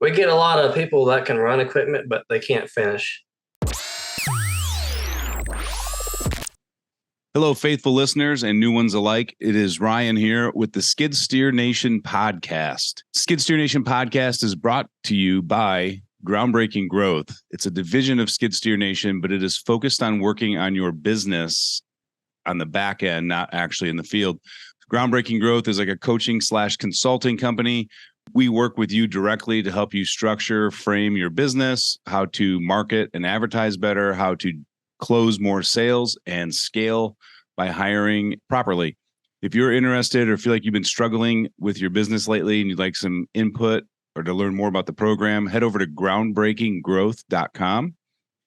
we get a lot of people that can run equipment, but they can't finish. Hello, faithful listeners and new ones alike. It is Ryan here with the Skid Steer Nation podcast. Skid Steer Nation podcast is brought to you by Groundbreaking Growth. It's a division of Skid Steer Nation, but it is focused on working on your business on the back end, not actually in the field. Groundbreaking Growth is like a coaching / consulting company. We work with you directly to help you structure, frame your business, how to market and advertise better, how to close more sales and scale by hiring properly. If you're interested or feel like you've been struggling with your business lately and you'd like some input or to learn more about the program, head over to groundbreakinggrowth.com.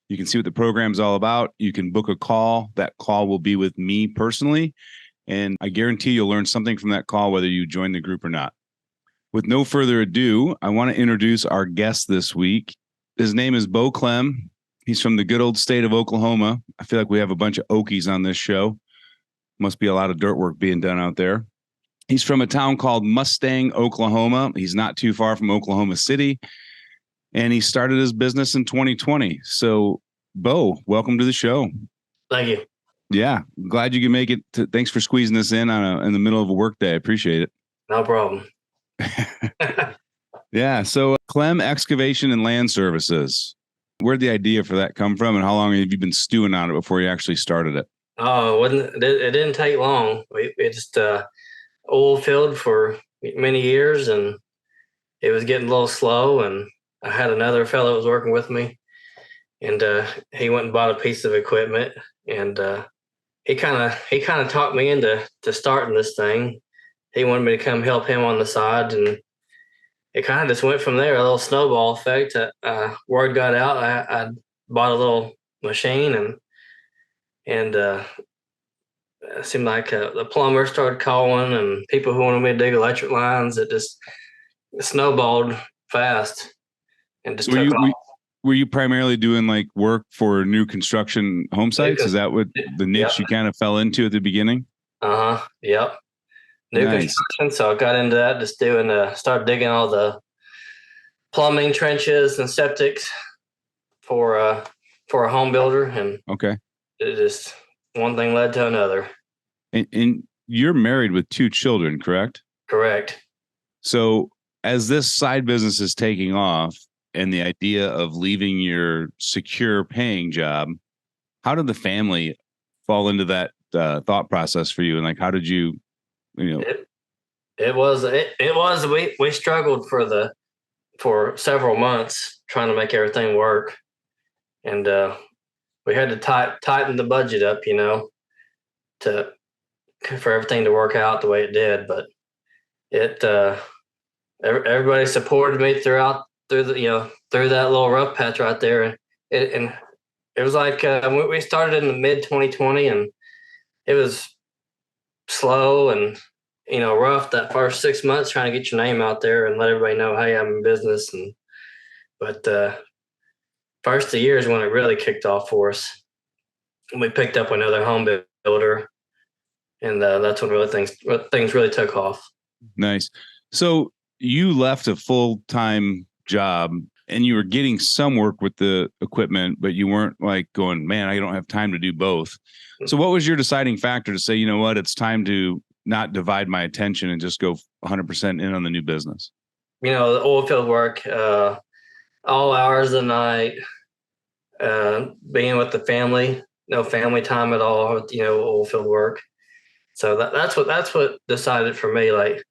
You can see what the program's all about. You can book a call. That call will be with me personally, and I guarantee you'll learn something from that call, whether you join the group or not. With no further ado, I want to introduce our guest this week. His name is Beau Clem. He's from the good old state of Oklahoma. I feel like we have a bunch of Okies on this show. Must be a lot of dirt work being done out there. He's from a town called Mustang, Oklahoma. He's not too far from Oklahoma City. And he started his business in 2020. So, Beau, welcome to the show. Thank you. Yeah, glad you can make it. Thanks for squeezing this in in the middle of a work day. I appreciate it. No problem. Yeah. So Clem Excavation and Land Services. Where'd the idea for that come from, and how long have you been stewing on it before you actually started it? Oh, it didn't take long. We just oil field for many years, and it was getting a little slow. And I had another fellow that was working with me, and he went and bought a piece of equipment, and he kind of talked me into starting this thing. He wanted me to come help him on the side, and it kind of just went from there. A little snowball effect. Word got out. I bought a little machine, and it seemed like the plumber started calling, and people who wanted me to dig electric lines. It just snowballed fast, and just took off. Were you primarily doing like work for new construction home sites? Is that what the niche you kind of fell into at the beginning? Yep. New construction. So I got into that, just start digging all the plumbing trenches and septics for a home builder. And okay, it just one thing led to another. And you're married with 2 children, correct? Correct. So as this side business is taking off and the idea of leaving your secure paying job, how did the family fall into that thought process for you? And like, how did you? It was we struggled for several months trying to make everything work, and we had to tighten the budget up, for everything to work out the way it did. But everybody supported me through that little rough patch right there, and it was like we started in the mid 2020, and it was slow and rough that first 6 months trying to get your name out there and let everybody know, hey, I'm in business. But first of the year is when it really kicked off for us. We picked up another home builder, and that's when things really took off. Nice. So you left a full-time job and you were getting some work with the equipment, but you weren't like going, man, I don't have time to do both. So what was your deciding factor to say, you know what, it's time to not divide my attention and just go 100% in on the new business? The oil field work, all hours of the night, being with the family, no family time at all, oil field work. So that's what decided for me. Like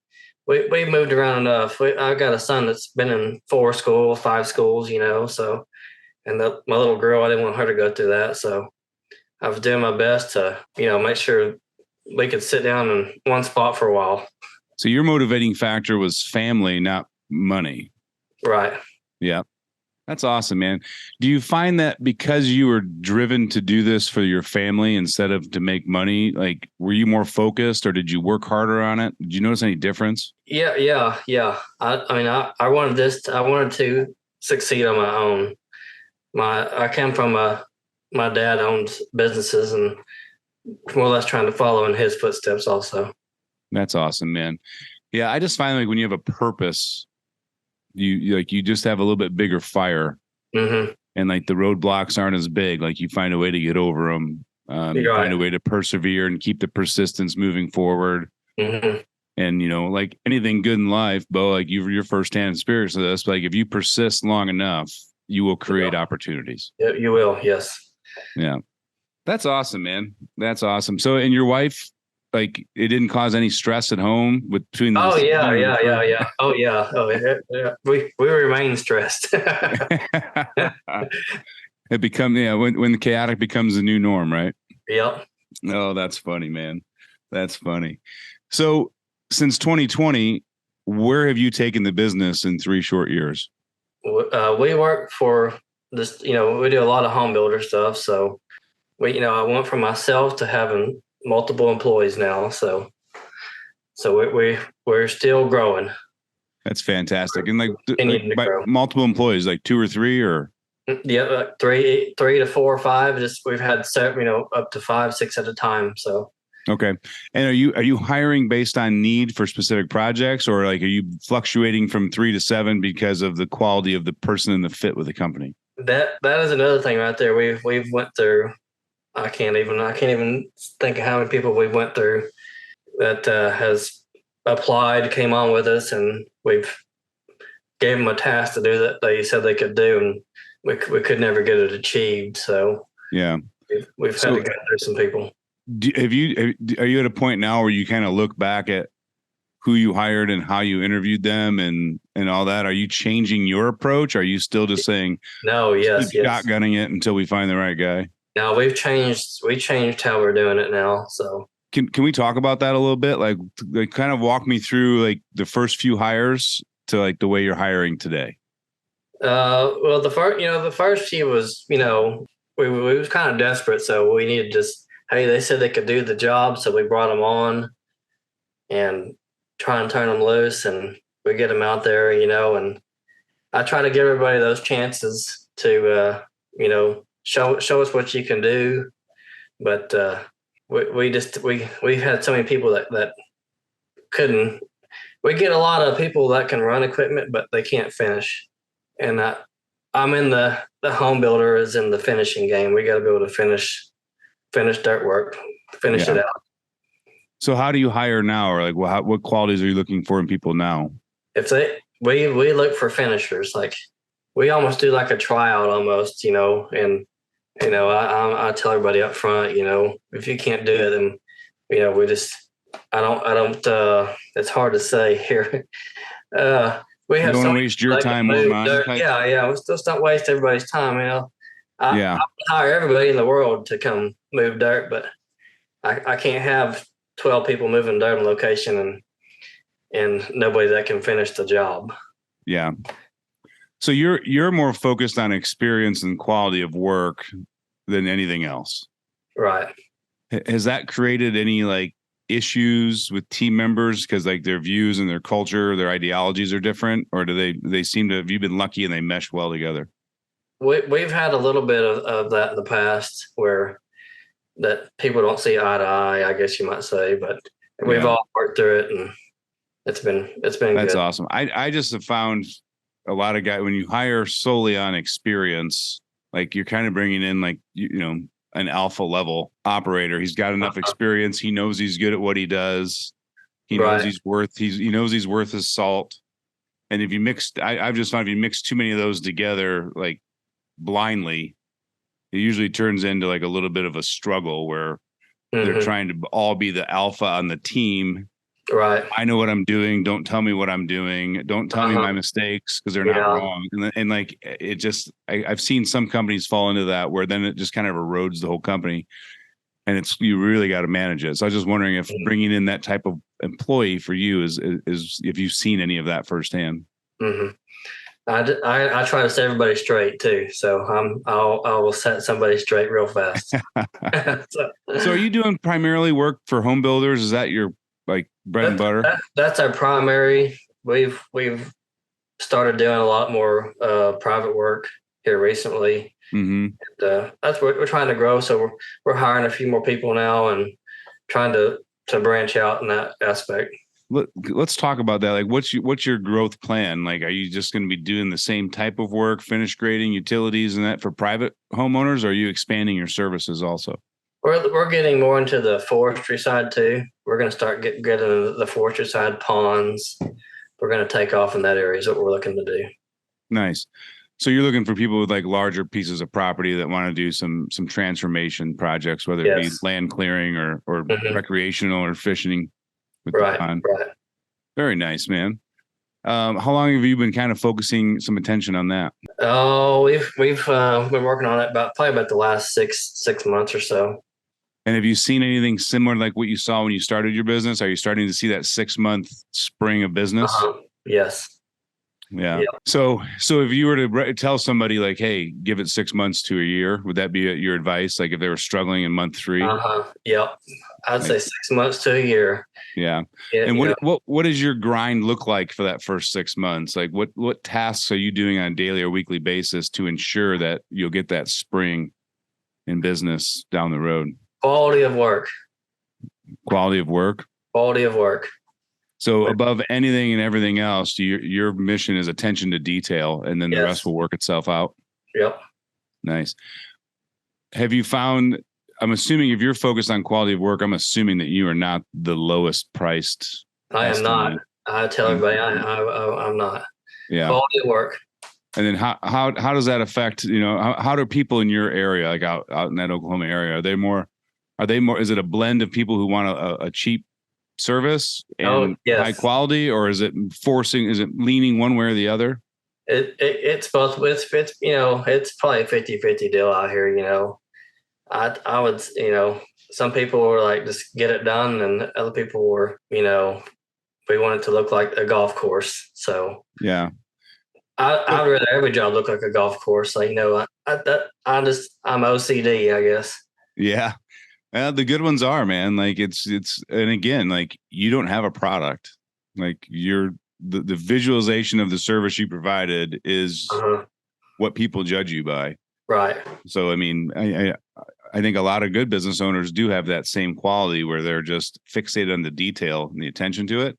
we moved around enough. I got a son that's been in 5 schools, so, and my little girl, I didn't want her to go through that. So I was doing my best to, make sure we could sit down in one spot for a while. So your motivating factor was family, not money. Right. Yeah. That's awesome, man. Do you find that because you were driven to do this for your family instead of to make money, like, were you more focused or did you work harder on it? Did you notice any difference? Yeah. I wanted to succeed on my own. I came from my dad owns businesses, and more or less trying to follow in his footsteps also. That's awesome, man. Yeah. I just find like when you have a purpose, You just have a little bit bigger fire, Mm-hmm. and like the roadblocks aren't as big. Like you find a way to get over them. You You're find right. a way to persevere and keep the persistence moving forward. Mm-hmm. And like anything good in life, Beau, like your firsthand experience of this, like if you persist long enough, you will create opportunities. You will. Yes. Yeah. That's awesome, man. That's awesome. So, and your wife, like, it didn't cause any stress at home between the Oh decision yeah, or the yeah, yeah, first. yeah. Oh yeah. Oh yeah. Yeah. We remain stressed. It become when the chaotic becomes the new norm, right? Yep. Oh, that's funny, man. That's funny. So, since 2020, where have you taken the business in 3 short years? We work for this. We do a lot of home builder stuff. So I went from myself to having multiple employees now. So we're still growing. That's fantastic. And like Continuing to by grow. multiple employees, like 2 or 3 or Yeah, three to 4 or 5. Just we've had up to 5, 6 at a time. So okay. And are you hiring based on need for specific projects, or like are you fluctuating from 3 to 7 because of the quality of the person and the fit with the company? that is another thing right there. We've went through. I can't even think of how many people we went through that has applied, came on with us, and we've gave them a task to do that they said they could do, and we could never get it achieved. So Yeah. we've had to go through some people. Are you at a point now where you kind of look back at who you hired and how you interviewed them and all that? Are you changing your approach? Are you still just saying, No, yes, keep yes. shotgunning it until we find the right guy? No, we've changed. We changed how we're doing it now. So Can we talk about that a little bit? Like kind of walk me through like the first few hires to like the way you're hiring today. well, the first few was, we was kind of desperate, so we needed just, hey, they said they could do the job, so we brought them on and try and turn them loose, and we get them out there, and I try to give everybody those chances to, show us what you can do, but we had so many people that couldn't. We get a lot of people that can run equipment, but they can't finish. And I'm in the home builder is in the finishing game. We got to be able to finish dirt work, finish it out. So how do you hire now, or like what qualities are you looking for in people now? If we look for finishers, like we almost do like a tryout almost, and I tell everybody up front, if you can't do it, then we just I don't. It's hard to say here. We have don't so want to many waste your that can time or move mine. dirt. Yeah. Let's not waste everybody's time. I would hire everybody in the world to come move dirt, but I can't have 12 people moving dirt on location and nobody that can finish the job. Yeah. So you're more focused on experience and quality of work than anything else. Right. Has that created any like issues with team members because like their views and their culture, their ideologies are different, or do they seem to have you been lucky and they mesh well together? We've had a little bit of that in the past where that people don't see eye to eye, I guess you might say, but we've all worked through it and it's been That's good. awesome. I just have found a lot of guys when you hire solely on experience, like you're kind of bringing in like an alpha level operator. He's got enough experience. He knows he's good at what he does. He knows he knows he's worth his salt. And if you I've just found if you mix too many of those together, like blindly, it usually turns into like a little bit of a struggle where they're trying to all be the alpha on the team. Right. I know what I'm doing. Don't tell me what I'm doing. Don't tell me my mistakes because they're not wrong. And like it just, I've seen some companies fall into that where then it just kind of erodes the whole company. And you really got to manage it. So I was just wondering if bringing in that type of employee for you is if you've seen any of that firsthand. Mm-hmm. I try to set everybody straight too. So I will set somebody straight real fast. So are you doing primarily work for home builders? Is that your like bread and butter? That's our primary. We've started doing a lot more private work here recently. Mm-hmm. And, that's what we're trying to grow. So we're hiring a few more people now and trying to branch out in that aspect. Let's talk about that. Like, what's your growth plan? Like, are you just going to be doing the same type of work, finish grading, utilities, and that for private homeowners? Or are you expanding your services also? We're getting more into the forestry side too. We're going to start getting the forestry side, ponds. We're going to take off in that area is what we're looking to do. Nice. So you're looking for people with like larger pieces of property that want to do some transformation projects, whether it be land clearing or recreational or fishing with the pond. Right. Very nice, man. How long have you been kind of focusing some attention on that? Oh, we've been working on it probably about the last six months or so. And have you seen anything similar like what you saw when you started your business? Are you starting to see that 6-month spring of business? Yes. Yeah. So if you were to tell somebody like, hey, give it 6 months to a year, would that be your advice? Like if they were struggling in month 3? Yep. I'd say 6 months to a year. Yeah. And what does your grind look like for that first 6 months? Like what tasks are you doing on a daily or weekly basis to ensure that you'll get that spring in business down the road? Quality of work. Quality of work. Quality of work. So above anything and everything else, your mission is attention to detail, and then the rest will work itself out. Yep. Nice. Have you found, I'm assuming if you're focused on quality of work, I'm assuming that you are not the lowest priced. I am not. I tell everybody I'm not. Yeah. Quality of work. And then how does that affect, how do people in your area, like out in that Oklahoma area, are they more, is it a blend of people who want a cheap service and high quality, or is it leaning one way or the other? It's both. It's probably a 50-50 deal out here. I would, some people were like, just get it done. And other people were, we want it to look like a golf course. So yeah, I'd rather every job look like a golf course. Like, I'm OCD, I guess. Yeah. The good ones are, man. Like it's, and again, like you don't have a product, like the visualization of the service you provided is what people judge you by. Right. So, I mean, I think a lot of good business owners do have that same quality where they're just fixated on the detail and the attention to it,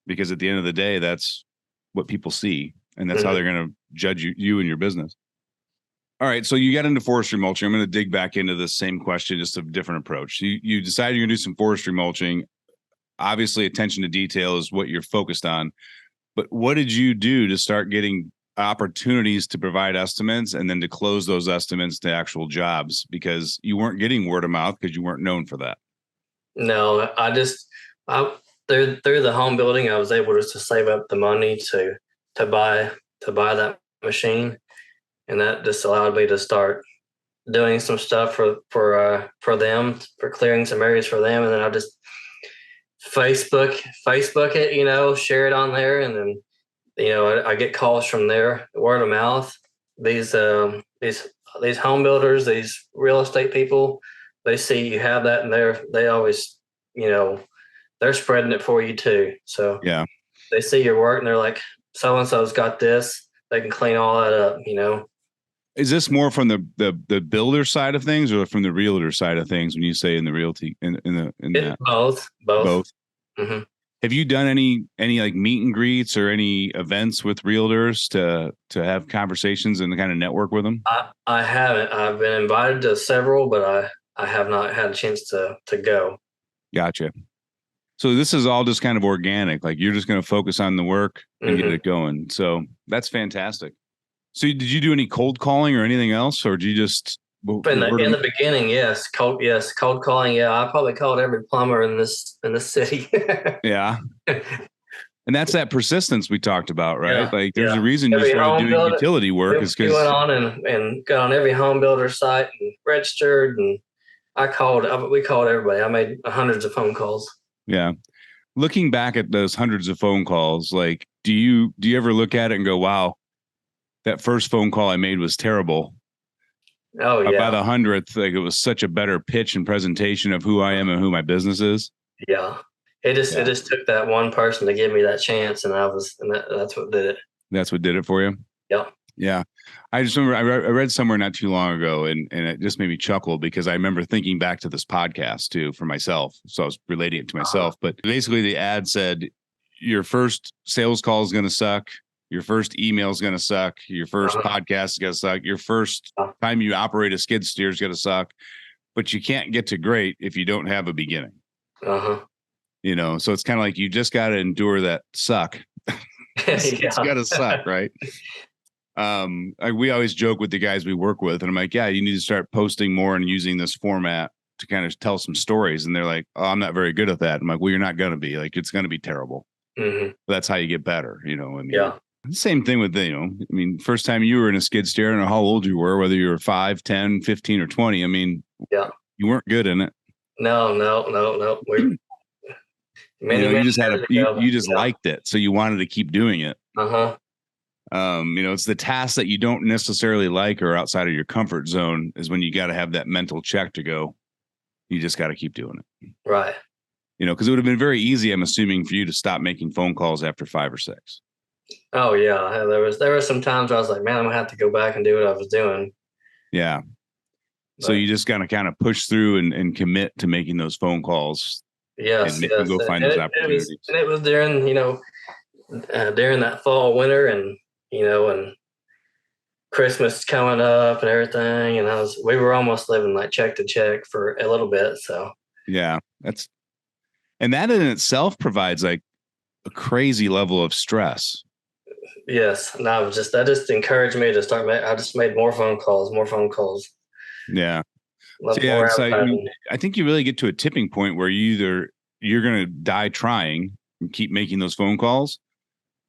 because at the end of the day, that's what people see. And that's how they're going to judge you and your business. All right. So you got into forestry mulching. I'm going to dig back into this same question, just a different approach. You decided you're going to do some forestry mulching. Obviously, attention to detail is what you're focused on. But what did you do to start getting opportunities to provide estimates and then to close those estimates to actual jobs? Because you weren't getting word of mouth because you weren't known for that. No, through the home building, I was able to save up the money to buy that machine. And that just allowed me to start doing some stuff for them, for clearing some areas for them. And then I just Facebook it, share it on there. And then, I get calls from there, word of mouth. These home builders, these real estate people, they see you have that, and they always, they're spreading it for you too. So yeah, they see your work and they're like, so-and-so's got this. They can clean all that up, Is this more from the builder side of things or from the realtor side of things when you say in the realty in that? Both. Mm-hmm. Have you done any like meet and greets or any events with realtors to have conversations and kind of network with them? I haven't. I've been invited to several, but I have not had a chance to go. Gotcha. So this is all just kind of organic. Like you're just going to focus on the work and get it going. So that's fantastic. So did you do any cold calling or anything else, or did you just in the beginning? Yes, cold calling. Yeah, I probably called every plumber in this city. Yeah, and that's that persistence we talked about, right? Yeah, like there's a reason you started doing utility work is because we went on and got on every home builder site and registered, and we called everybody. I made hundreds of phone calls. Yeah. Looking back at those hundreds of phone calls, like, do you ever look at it and go, wow, that first phone call I made was terrible. Oh yeah. By the 100th, like it was such a better pitch and presentation of who I am and who my business is. Yeah. It just took that one person to give me that chance. And that's what did it. That's what did it for you. Yeah. Yeah. I just remember I read somewhere not too long ago, and it just made me chuckle because I remember thinking back to this podcast too for myself. So I was relating it to myself. But basically, the ad said your first sales call is going to suck. Your first email is going to suck. Your first podcast is going to suck. Your first time you operate a skid steer is going to suck. But you can't get to great if you don't have a beginning. You know, so it's kind of like you just got to endure that suck. It's got to suck, right? We always joke with the guys we work with, and I'm like, yeah, you need to start posting more and using this format to kind of tell some stories. And they're like, oh, I'm not very good at that. I'm like, well, you're not going to be. Like, it's going to be terrible. That's how you get better, you know. I mean, same thing with, you know, I mean, first time you were in a skid steer, I don't know how old you were, whether you were 5, 10, 15, or 20. I mean, you weren't good in it. No. You just had you just liked it, so you wanted to keep doing it. You know, it's the tasks that you don't necessarily like or outside of your comfort zone is when you got to have that mental check to go, you just got to keep doing it. Right. You know, because it would have been very easy, I'm assuming, for you to stop making phone calls after 5 or 6. Oh yeah. There were some times I was like, man, I'm gonna have to go back and do what I was doing. Yeah. So you just gotta kind of push through and commit to making those phone calls. Yes. And go find those opportunities. It was during, you know, during that fall, winter, and you know, and Christmas coming up and everything, and we were almost living like check to check for a little bit. So yeah, and that in itself provides like a crazy level of stress. Yes, and that just encouraged me to start. I just made more phone calls. Yeah. So yeah, it's like, I think you really get to a tipping point where you're going to die trying and keep making those phone calls,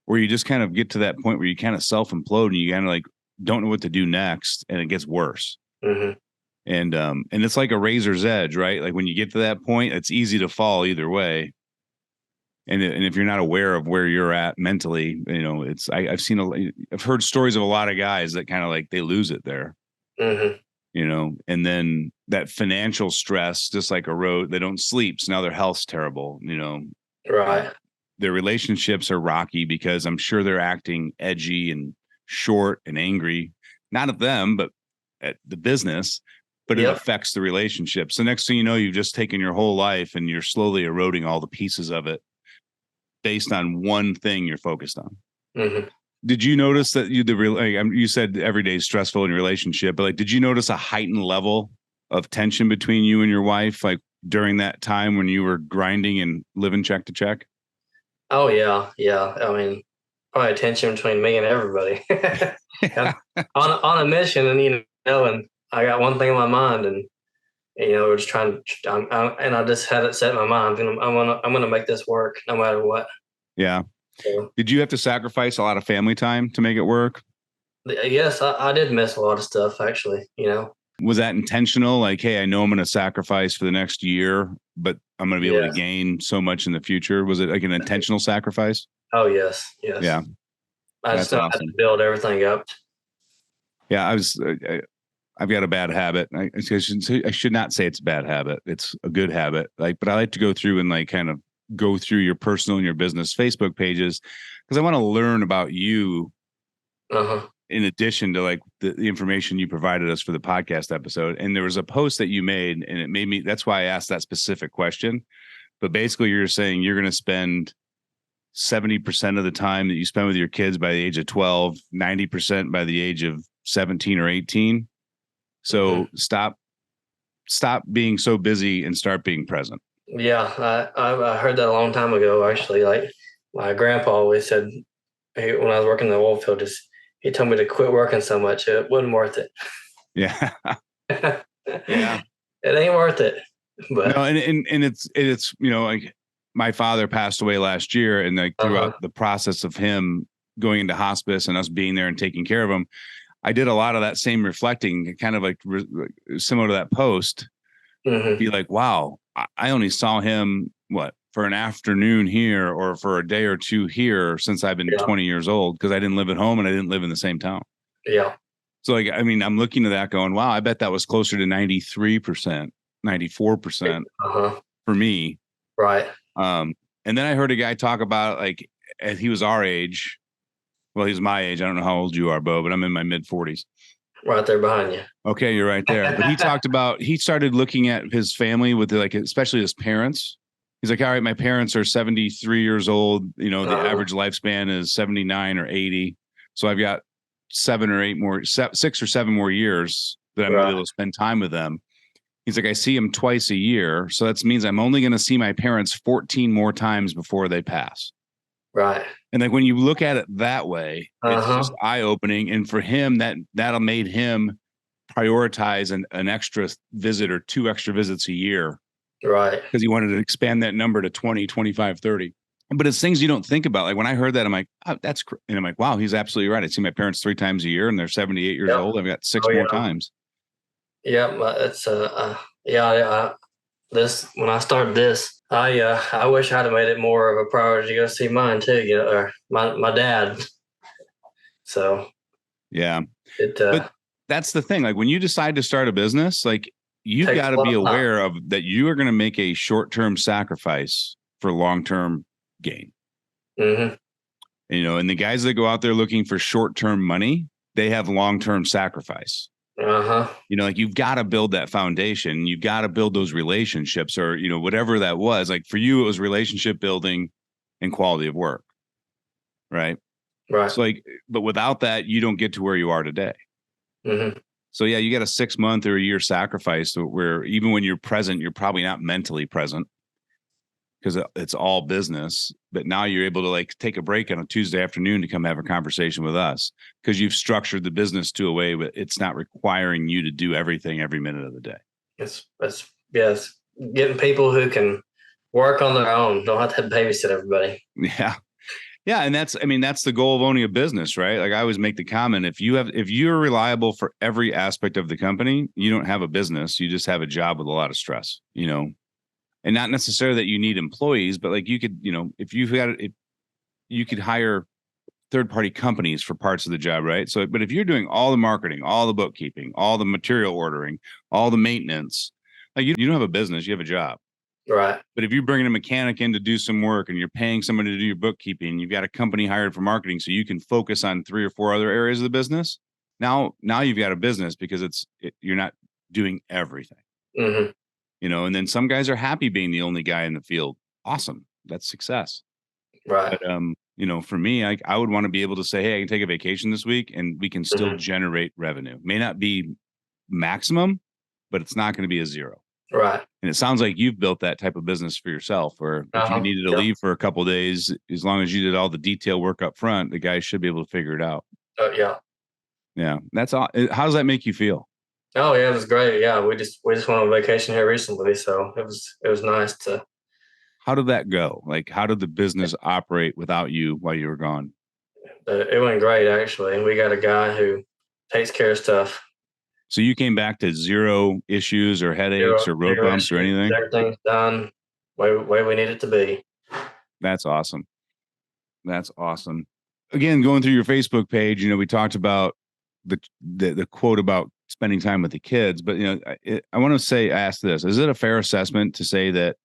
or you just kind of get to that point where you kind of self-implode and you kind of like don't know what to do next, and it gets worse. And it's like a razor's edge, right? Like when you get to that point, it's easy to fall either way. And if you're not aware of where you're at mentally, you know, I've heard stories of a lot of guys that kind of like they lose it there. You know, and then that financial stress, just like erode, they don't sleep. So now their health's terrible, you know. Right. Their relationships are rocky because I'm sure they're acting edgy and short and angry, not at them, but at the business, but it affects the relationship. So next thing you know, you've just taken your whole life and you're slowly eroding all the pieces of it based on one thing you're focused on. Did you notice that you said every day is stressful in your relationship, but like, did you notice a heightened level of tension between you and your wife, like during that time when you were grinding and living check to check? Oh yeah. I mean, probably tension between me and everybody. on a mission, and you know, and I got one thing in my mind, and you know, we're just trying to, and I just had it set in my mind, and I'm gonna make this work no matter what. Yeah. So, did you have to sacrifice a lot of family time to make it work? Yes, I did miss a lot of stuff, actually, you know. Was that intentional? Like, hey, I know I'm going to sacrifice for the next year, but I'm going to be able to gain so much in the future. Was it like an intentional sacrifice? Oh, yes. Yeah. I just know how to build everything up. Yeah, I've got a bad habit. I should not say it's a bad habit. It's a good habit. But I like to go through and like kind of go through your personal and your business Facebook pages because I want to learn about you. In addition to like the information you provided us for the podcast episode. And there was a post that you made, and it made me, that's why I asked that specific question. But basically you're saying you're going to spend 70% of the time that you spend with your kids by the age of 12, 90% by the age of 17 or 18. So stop being so busy and start being present. Yeah. I heard that a long time ago, actually. Like my grandpa always said, when I was working in the oil field, he told me to quit working so much. It wasn't worth it. Yeah. Yeah. It ain't worth it. But no, and it's, you know, like my father passed away last year, and like throughout the process of him going into hospice and us being there and taking care of him, I did a lot of that same reflecting, kind of like similar to that post. Be like, wow, I only saw him for an afternoon here or for a day or two here since I've been 20 years old, because I didn't live at home and I didn't live in the same town. Yeah. So like, I mean, I'm looking at that going, wow, I bet that was closer to 93%, 94% for me. Right. And then I heard a guy talk about like, as he was our age, Well, he's my age. I don't know how old you are, Beau, but I'm in my mid 40s. Right there behind you. Okay, you're right there. But he talked about, he started looking at his family with like, especially his parents. He's like, all right, my parents are 73 years old. You know, the average lifespan is 79 or 80. So I've got 6 or 7 more years that I'm going to be able to spend time with them. He's like, I see them twice a year. So that means I'm only going to see my parents 14 more times before they pass. Right. And like when you look at it that way, it's just eye opening. And for him, that'll made him prioritize an extra visit or 2 extra visits a year. Right. Because he wanted to expand that number to 20, 25, 30. But it's things you don't think about. Like when I heard that, I'm like, oh, and I'm like, wow, he's absolutely right. I see my parents 3 times a year and they're 78 years old. I've got 6 more times. Yeah. It's this, when I started this, I wish I'd have made it more of a priority to go see mine too, or my dad. So yeah, but that's the thing. Like when you decide to start a business, like you've got to be aware of that you are going to make a short-term sacrifice for long-term gain. Mm-hmm. And the guys that go out there looking for short-term money, they have long-term sacrifice. Like you've got to build that foundation. You've got to build those relationships or, whatever that was. Like for you, it was relationship building and quality of work. Right. Right. So but without that, you don't get to where you are today. Mm-hmm. So yeah, you got a 6 month or a year sacrifice where even when you're present, you're probably not mentally present because it's all business. But now you're able to take a break on a Tuesday afternoon to come have a conversation with us because you've structured the business to a way that it's not requiring you to do everything every minute of the day. It's getting people who can work on their own, don't have to babysit everybody. Yeah. Yeah. And that's the goal of owning a business, right? Like I always make the comment, if you're reliable for every aspect of the company, you don't have a business. You just have a job with a lot of stress, and not necessarily that you need employees, but like you could, if you've got it, you could hire third-party companies for parts of the job, right? So, but if you're doing all the marketing, all the bookkeeping, all the material ordering, all the maintenance, like you don't have a business, you have a job. Right. But if you're bringing a mechanic in to do some work and you're paying somebody to do your bookkeeping, you've got a company hired for marketing so you can focus on 3 or 4 other areas of the business. Now you've got a business because you're not doing everything. Mm-hmm. And then some guys are happy being the only guy in the field. Awesome. That's success. Right. But, for me, I would want to be able to say, hey, I can take a vacation this week and we can still generate revenue. May not be maximum, but it's not going to be a zero. Right. And it sounds like you've built that type of business for yourself where if you needed to leave for a couple of days, as long as you did all the detail work up front, the guys should be able to figure it out. Yeah. Yeah. That's all. How does that make you feel? Oh yeah, it was great. Yeah. We just went on vacation here recently. So it was nice to. How did that go? Like, how did the business operate without you while you were gone? It went great, actually. We got a guy who takes care of stuff. So you came back to 0 issues or headaches or road bumps or anything? Everything's done way we need it to be. That's awesome. That's awesome. Again, going through your Facebook page, we talked about the quote about spending time with the kids, but I want to ask this: is it a fair assessment to say that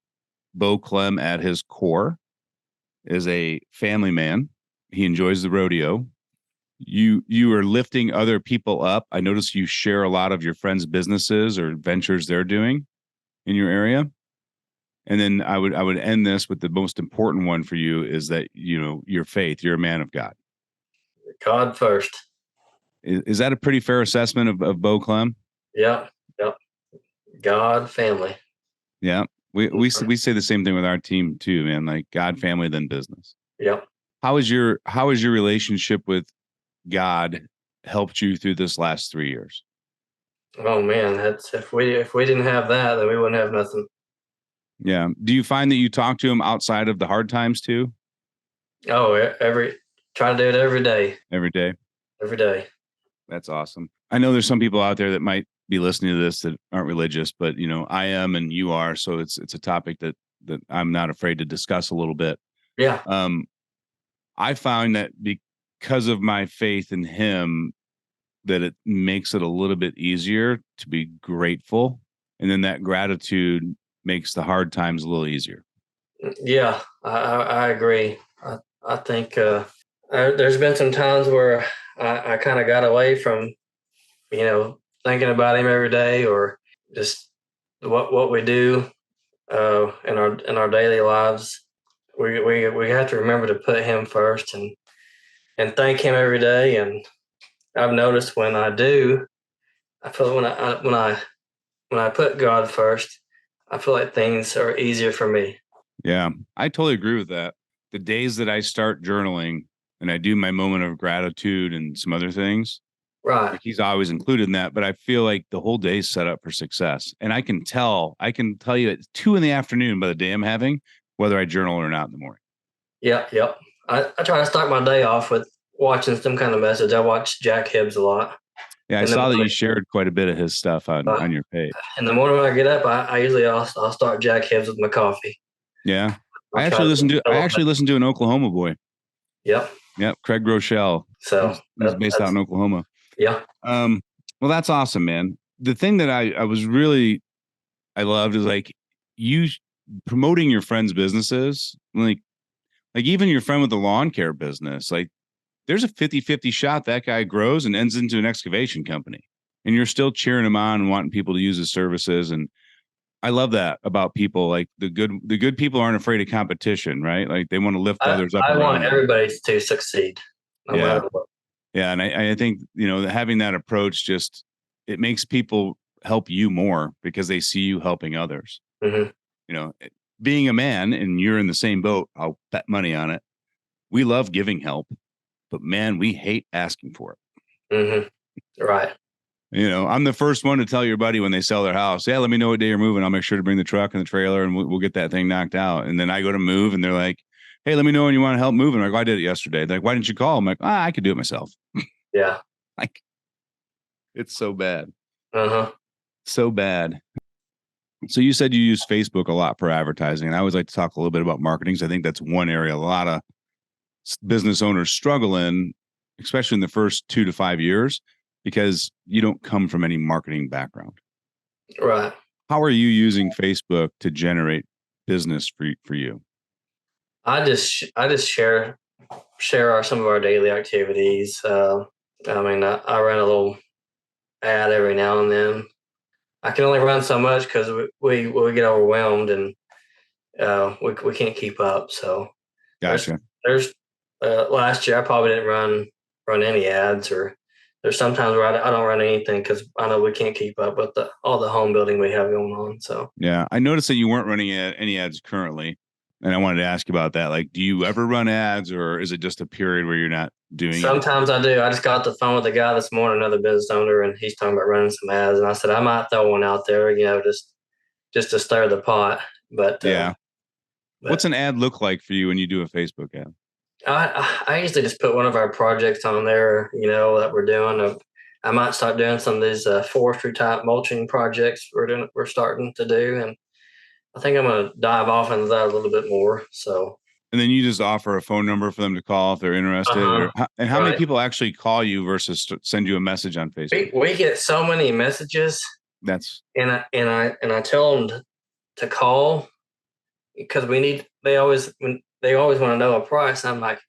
Beau Clem at his core is a family man? He enjoys the rodeo. You are lifting other people up. I notice you share a lot of your friends' businesses or ventures they're doing in your area. And then I would end this with the most important one for you is that, your faith, you're a man of God. God first. Is that a pretty fair assessment of Beau Clem? Yeah. Yep. God, family. Yeah. We say the same thing with our team too, man. Like God, family, then business. Yep. How is your relationship with God helped you through this last 3 years? Oh man, that's if we didn't have that, then we wouldn't have nothing. Yeah. Do you find that you talk to him outside of the hard times too? Oh, try to do it every day. Every day. Every day. That's awesome. I know there's some people out there that might be listening to this that aren't religious, but I am and you are, so it's a topic that I'm not afraid to discuss a little bit. Yeah. I found that because of my faith in him, that it makes it a little bit easier to be grateful, and then that gratitude makes the hard times a little easier. Yeah, I agree. I think There's been some times where I kind of got away from, thinking about him every day, or just what we do in our daily lives. We have to remember to put him first and thank him every day. And I've noticed when I do, I feel when I put God first, I feel like things are easier for me. Yeah, I totally agree with that. The days that I start journaling and I do my moment of gratitude and some other things, Right. like he's always included in that, but I feel like the whole day is set up for success. And I can tell you at 2 in the afternoon by the day I'm having whether I journal or not in the morning. Yep. Yep. I try to start my day off with watching some kind of message. I watch Jack Hibbs a lot. Yeah, I In the saw that you morning, shared quite a bit of his stuff uh, on your page. in the morning when I get up, I usually I'll start Jack Hibbs with my coffee. Yeah. I'll try to I actually listened to an Oklahoma boy. Yep. Yep, Craig Rochelle. So He's based out that's in Oklahoma. yeah. Um, well, that's awesome, man. The thing that I was really I loved is like you promoting your friends' businesses, like even your friend with the lawn care business, like there's a 50-50 shot that guy grows and ends into an excavation company. And you're still cheering him on and wanting people to use his services. And I love that about people. Like the good people aren't afraid of competition, right? Like they want to lift I, others up I around want them. everybody to succeed, no Yeah. matter what. Yeah. And I think, having that approach just it makes people help you more because they see you helping others. Hmm. You know, being a man and you're in the same boat, I'll bet money on it. We love giving help, but man, we hate asking for it. Hmm. Right. I'm the first one to tell your buddy when they sell their house, yeah, let me know what day you're moving. I'll make sure to bring the truck and the trailer and we'll get that thing knocked out. And then I go to move and they're like, hey, let me know when you want to help move. And I'm like, I did it yesterday. They're like, why didn't you call? I'm like, I could do it myself. Yeah. Like, it's so bad. Uh-huh. So bad. So you said you use Facebook a lot for advertising. And I always like to talk a little bit about marketing. So I think that's one area a lot of business owners struggle in, especially in the first 2 to 5 years, because you don't come from any marketing background. Right. How are you using Facebook to generate business for you? I just share some of our daily activities. I run a little ad every now and then. I can only run so much because we get overwhelmed and we can't keep up. So there's Gotcha. there's last year I probably didn't run any ads, or there's sometimes where I don't run anything because I know we can't keep up with all the home building we have going on. So Yeah, I noticed that you weren't running any ads currently, and I wanted to ask you about that. Like, do you ever run ads, or is it just a period where you're not doing it? sometimes I do. I just got off the phone with a guy this morning, another business owner, and he's talking about running some ads, and I said I might throw one out there, just to stir the pot. But Yeah. What's but an ad look like for you when you do a Facebook ad? I usually just put one of our projects on there, that we're doing. I might start doing some of these forestry type mulching projects we're starting to do, and I think I'm going to dive off into that a little bit more. So, And then you just offer a phone number for them to call if they're interested. uh-huh, And how many right. people actually call you versus send you a message on Facebook? We get so many messages, That's and I tell them to call because we need. They always want to know a price. I'm like,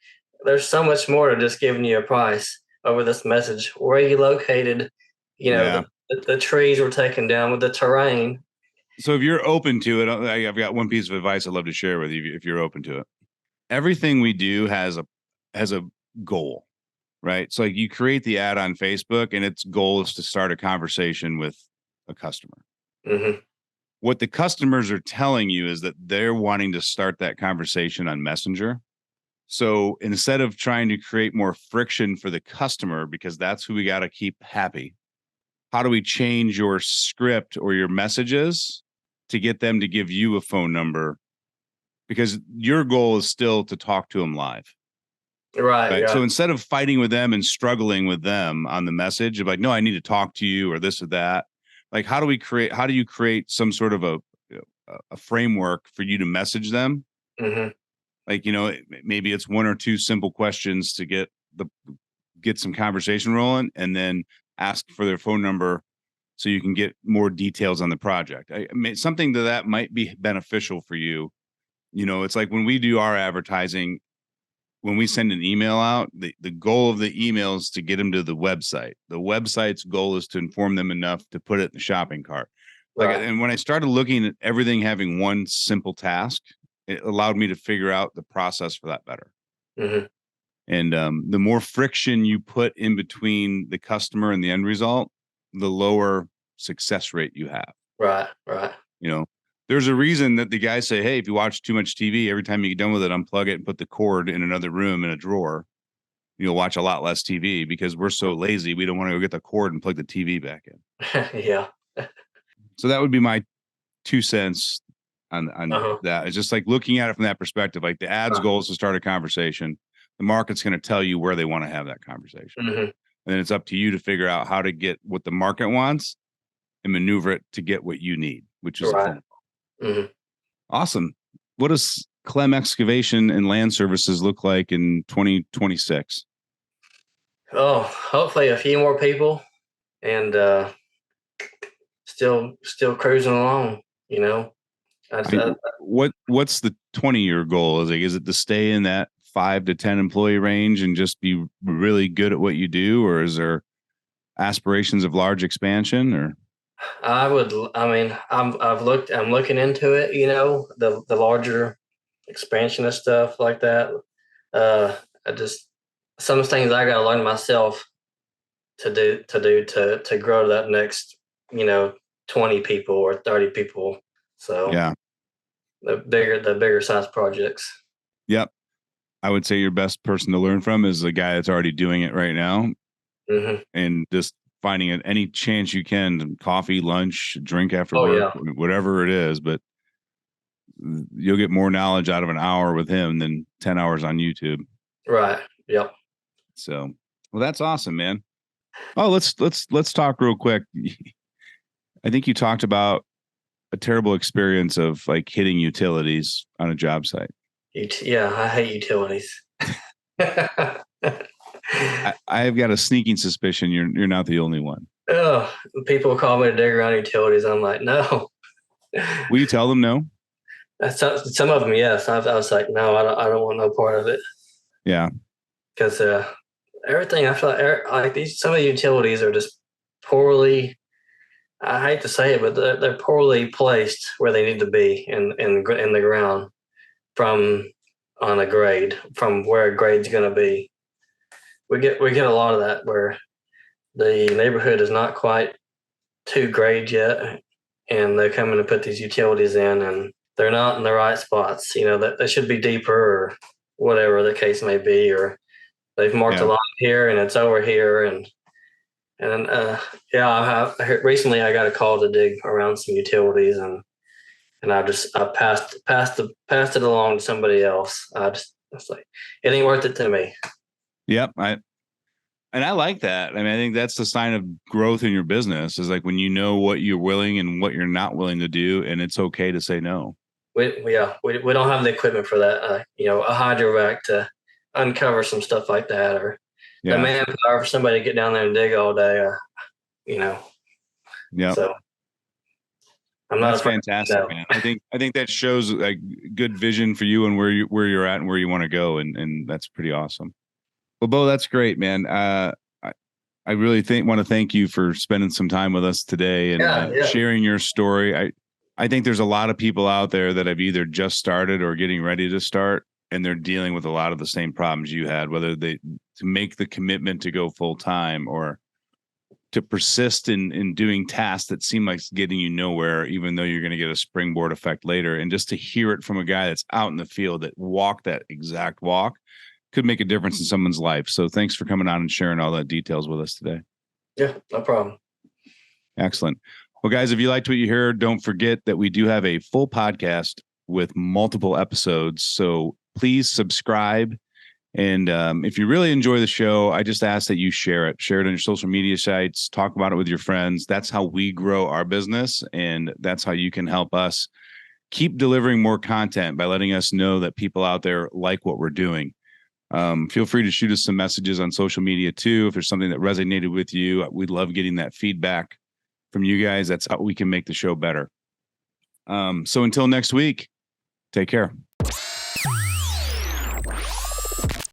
there's so much more to just giving you a price over this message. Where are you located? yeah. The trees were taken down with the terrain. So if you're open to it, I've got one piece of advice I'd love to share with you if you're open to it. Everything we do has a goal, right? So like you create the ad on Facebook and its goal is to start a conversation with a customer. Hmm. What the customers are telling you is that they're wanting to start that conversation on Messenger. So instead of trying to create more friction for the customer, because that's who we got to keep happy, how do we change your script or your messages to get them to give you a phone number? Because your goal is still to talk to them live. Right. Right. Yeah. So instead of fighting with them and struggling with them on the message of like, no, I need to talk to you or this or that. Like, how do you create some sort of a framework for you to message them? Hmm. Like, maybe it's one or two simple questions to get some conversation rolling and then ask for their phone number so you can get more details on the project. I mean, something that might be beneficial for you. It's like when we do our advertising, when we send an email out, the goal of the email is to get them to the website. The website's goal is to inform them enough to put it in the shopping cart. Right. And when I started looking at everything having one simple task, it allowed me to figure out the process for that better. Mm-hmm. And the more friction you put in between the customer and the end result, the lower success rate you have. Right. Right. There's a reason that the guys say, hey, if you watch too much TV, every time you get done with it, unplug it and put the cord in another room in a drawer. You'll watch a lot less TV because we're so lazy. We don't want to go get the cord and plug the TV back in. Yeah. So that would be my 2 cents on Uh-huh. that. It's just like looking at it from that perspective. Like the ads goal is to start a conversation. The market's going to tell you where they want to have that conversation. Mm-hmm. And then it's up to you to figure out how to get what the market wants and maneuver it to get what you need, which is a phone call. Mm-hmm. Awesome. What does Clem Excavation and Land Services look like in 2026? Oh, hopefully a few more people, and still cruising along. What's the 20-year goal? Is it to stay in that 5 to 10 employee range and just be really good at what you do, or is there aspirations of large expansion? Or I'm looking into it, the larger expansion of stuff like that. I just, some things I got to learn myself to grow to that next, 20 people or 30 people. So yeah, the bigger size projects. yep. I would say your best person to learn from is the guy that's already doing it right now, Mm-hmm. and just finding it any chance you can, coffee, lunch, drink after Oh work, yeah. whatever it is. But you'll get more knowledge out of an hour with him than 10 hours on YouTube. Right. Yep. So, well, that's awesome, man. Oh, let's talk real quick. I think you talked about a terrible experience of like hitting utilities on a job site. Yeah, I hate utilities. I've got a sneaking suspicion you're not the only one. Oh, people call me to dig around utilities. I'm like, no. Will you tell them no? Some of them, yes. I was like, no, I don't want no part of it. Yeah. Because everything, I feel like some of the utilities are just poorly. I hate to say it, but they're poorly placed where they need to be in the ground from on a grade from where a grade's going to be. We get a lot of that where the neighborhood is not quite to grade yet, and they're coming to put these utilities in, and they're not in the right spots. That they should be deeper or whatever the case may be, or they've marked a line here and it's over here, and yeah, recently I got a call to dig around some utilities, and I passed it along to somebody else. It's like, it ain't worth it to me. Yep. I like that. I mean, I think that's the sign of growth in your business, is like when you know what you're willing and what you're not willing to do, and it's okay to say no. We don't have the equipment for that. A hydrovac to uncover some stuff like that, or the manpower for somebody to get down there and dig all day. Yeah. So I'm not. That's fantastic, man. I think that shows like good vision for you and where you're at and where you want to go, and that's pretty awesome. Well, Beau, that's great, man. I really want to thank you for spending some time with us today and sharing your story. I think there's a lot of people out there that have either just started or getting ready to start, and they're dealing with a lot of the same problems you had, whether to make the commitment to go full time or to persist in doing tasks that seem like getting you nowhere, even though you're going to get a springboard effect later. And just to hear it from a guy that's out in the field that walked that exact walk could make a difference in someone's life. So thanks for coming on and sharing all that details with us today. Yeah, no problem. Excellent. Well, guys, if you liked what you heard, don't forget that we do have a full podcast with multiple episodes. So please subscribe. And if you really enjoy the show, I just ask that you share it on your social media sites, talk about it with your friends. That's how we grow our business. And that's how you can help us keep delivering more content by letting us know that people out there like what we're doing. Feel free to shoot us some messages on social media too. If there's something that resonated with you, we'd love getting that feedback from you guys. That's how we can make the show better. So until next week, take care.